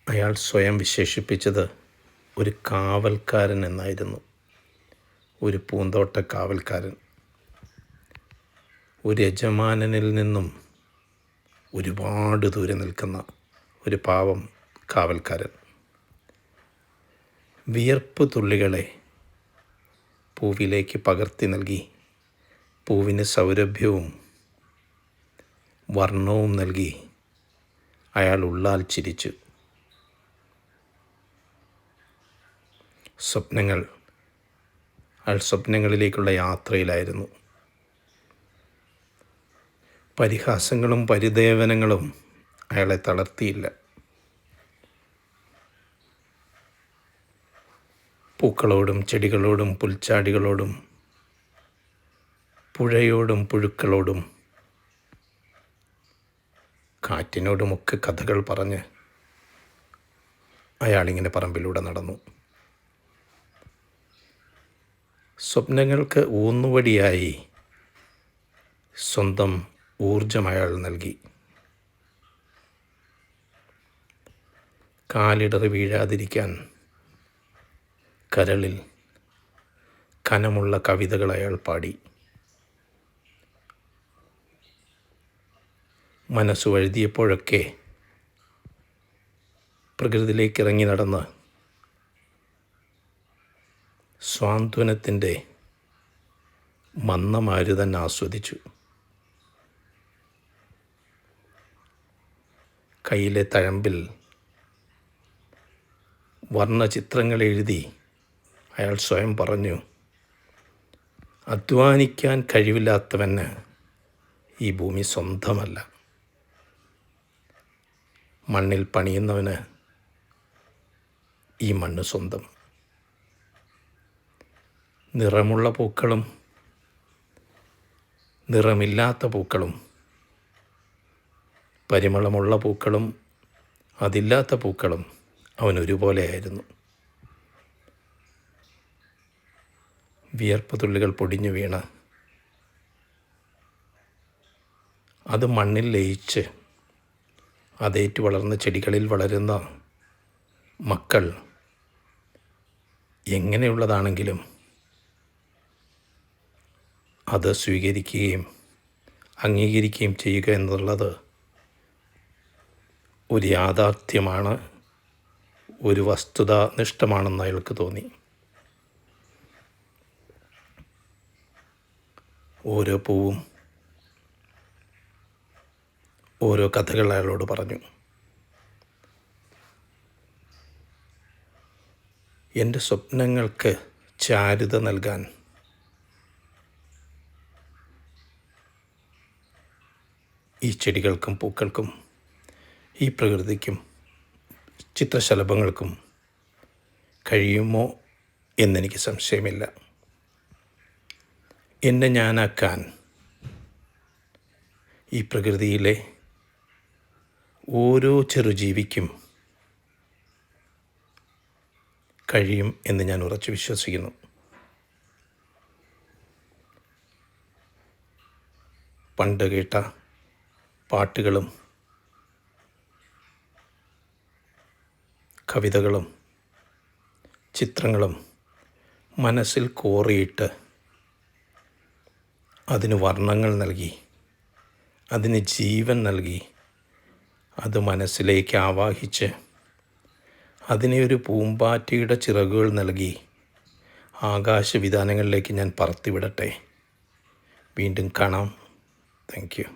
അയാൾ സ്വയം വിശേഷിപ്പിച്ചത് ഒരു കാവൽക്കാരൻ എന്നായിരുന്നു. ഒരു പൂന്തോട്ട കാവൽക്കാരൻ. ഒരു യജമാനനിൽ നിന്നും ഒരുപാട് ദൂരെ നിൽക്കുന്ന ഒരു പാവം കാവൽക്കാരൻ. വിയർപ്പ് തുള്ളികളെ പൂവിലേക്ക് പകർത്തി നൽകി പൂവിന് സൗരഭ്യവും വർണ്ണവും നൽകി അയാൾ ഉള്ളാൽ ചിരിച്ചു. അയാൾ സ്വപ്നങ്ങളിലേക്കുള്ള യാത്രയിലായിരുന്നു. പരിഹാസങ്ങളും പരിദേവനങ്ങളും അയാളെ തളർത്തിയില്ല. പൂക്കളോടും ചെടികളോടും പുൽച്ചാടികളോടും പുഴയോടും പുഴുക്കളോടും കാറ്റിനോടുമൊക്കെ കഥകൾ പറഞ്ഞ് അയാളിങ്ങനെ പറമ്പിലൂടെ നടന്നു. സ്വപ്നങ്ങൾക്ക് ഊന്നുവടിയായി സ്വന്തം ഊർജം അയാൾ നൽകി. കാലിടറി വീഴാതിരിക്കാൻ കരളിൽ കനമുള്ള കവിതകൾ അയാൾ പാടി. മനസ്സു വഴുതിയപ്പോഴൊക്കെ പ്രകൃതിയിലേക്ക് ഇറങ്ങി നടന്ന് സ്വാന്തനത്തിൻ്റെ മന്ദമാരു തന്നെ ആസ്വദിച്ചു. കയ്യിലെ തഴമ്പിൽ വർണ്ണചിത്രങ്ങൾ എഴുതി അയാൾ സ്വയം പറഞ്ഞു, അധ്വാനിക്കാൻ കഴിവില്ലാത്തവന് ഈ ഭൂമി സ്വന്തമല്ല. മണ്ണിൽ പണിയുന്നവന് ഈ മണ്ണ് സ്വന്തം. നിറമുള്ള പൂക്കളും നിറമില്ലാത്ത പൂക്കളും പരിമളമുള്ള പൂക്കളും അതില്ലാത്ത പൂക്കളും അവനൊരുപോലെയായിരുന്നു. വിയർപ്പ് തുള്ളികൾ പൊടിഞ്ഞു വീണ് അത് മണ്ണിൽ ലയിച്ച് അതേറ്റു വളർന്ന ചെടികളിൽ വളരുന്ന മക്കൾ എങ്ങനെയുള്ളതാണെങ്കിലും അത് സ്വീകരിക്കുകയും അംഗീകരിക്കുകയും ചെയ്യുക എന്നുള്ളത് ഒരു യാഥാർത്ഥ്യമാണ്, ഒരു വസ്തുതാനിഷ്ഠമാണെന്ന് അയാൾക്ക് തോന്നി. ഓരോ പൂവും ഓരോ കഥകൾ അയാളോട് പറഞ്ഞു. എൻ്റെ സ്വപ്നങ്ങൾക്ക് ചാരുത നൽകാൻ ഈ ചെടികൾക്കും പൂക്കൾക്കും ഈ പ്രകൃതിക്കും ചിത്രശലഭങ്ങൾക്കും കഴിയുമോ എന്നെനിക്ക് സംശയമില്ല. എന്നെ ഞാനാക്കാൻ ഈ പ്രകൃതിയിലെ ഓരോ ചെറുജീവിക്കും കഴിയും എന്ന് ഞാൻ ഉറച്ചു വിശ്വസിക്കുന്നു. പണ്ട് കേട്ട പാട്ടുകളും കവിതകളും ചിത്രങ്ങളും മനസ്സിൽ കോറിയിട്ട് അതിന് വർണ്ണങ്ങൾ നൽകി, അതിന് ജീവൻ നൽകി, അത് മനസ്സിലേക്ക് ആവാഹിച്ച് അതിനെ ഒരു പൂമ്പാറ്റയുടെ ചിറകുകൾ നൽകി ആകാശവിതാനങ്ങളിലേക്ക് ഞാൻ പറത്തിവിടട്ടെ. വീണ്ടും കാണാം. Thank you.